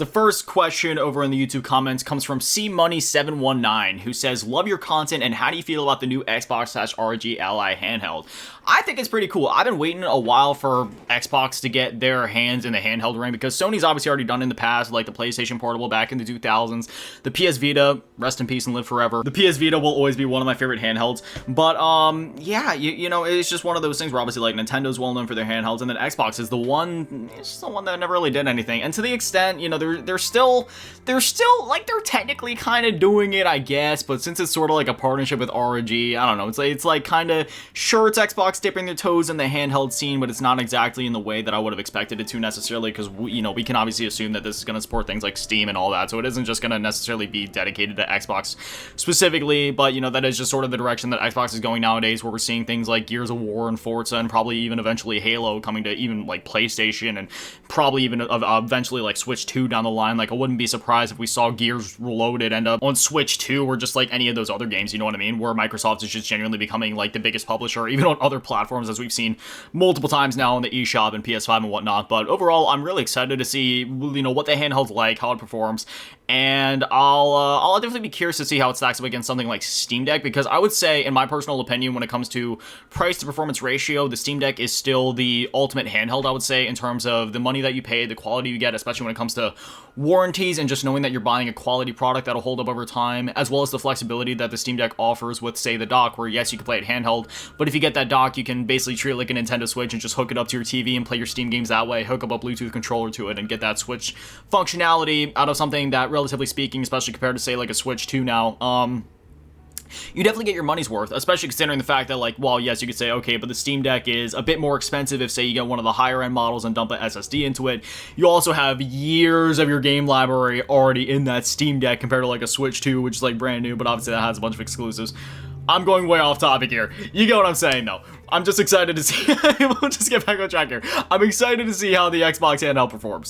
The first question over in the YouTube comments comes from CMoney719, who says, love your content and how do you feel about the new Xbox/ROG Ally handheld? I think it's pretty cool. I've been waiting a while for Xbox to get their hands in the handheld ring because Sony's obviously already done in the past, like the PlayStation Portable back in the 2000s. The PS Vita, rest in peace and live forever. The PS Vita will always be one of my favorite handhelds. But yeah, you know, it's just one of those things where obviously like Nintendo's well known for their handhelds, and then Xbox is the one, it's just the one that never really did anything. And to the extent, you know, they're still like, they're technically kind of doing it, I guess, but since it's sort of like a partnership with ROG, I don't know, it's like kind of, sure, it's Xbox dipping their toes in the handheld scene, but it's not exactly in the way that I would have expected it to necessarily, because you know, we can obviously assume that this is going to support things like Steam and all that, so it isn't just going to necessarily be dedicated to Xbox specifically. But you know, that is just sort of the direction that Xbox is going nowadays, where we're seeing things like Gears of War and Forza, and probably even eventually Halo coming to even like PlayStation, and probably even eventually like Switch 2 down the line. Like, I wouldn't be surprised if we saw Gears Reloaded end up on Switch 2, or just like any of those other games, you know what I mean, where Microsoft is just genuinely becoming like the biggest publisher, even on other platforms, as we've seen multiple times now on the eShop and PS5 and whatnot. But overall, I'm really excited to see, you know, what the handheld's like, how it performs, and I'll definitely be curious to see how it stacks up against something like Steam Deck, because I would say, in my personal opinion, when it comes to price to performance ratio, the Steam Deck is still the ultimate handheld, I would say, in terms of the money that you pay, the quality you get, especially when it comes to warranties, and just knowing that you're buying a quality product that'll hold up over time, as well as the flexibility that the Steam Deck offers with, say, the dock, where yes, you can play it handheld, but if you get that dock, you can basically treat it like a Nintendo Switch and just hook it up to your TV and play your Steam games that way, hook up a Bluetooth controller to it, and get that Switch functionality out of something that, relatively speaking, especially compared to, say, like a Switch 2 now, you definitely get your money's worth, especially considering the fact that, like, well, yes, you could say, okay, but the Steam Deck is a bit more expensive if, say, you get one of the higher-end models and dump an SSD into it. You also have years of your game library already in that Steam Deck compared to, like, a Switch 2, which is, like, brand new, but obviously that has a bunch of exclusives. I'm going way off topic here. You get what I'm saying, though. I'm just excited to see... We'll just get back on track here. I'm excited to see how the Xbox handheld performs.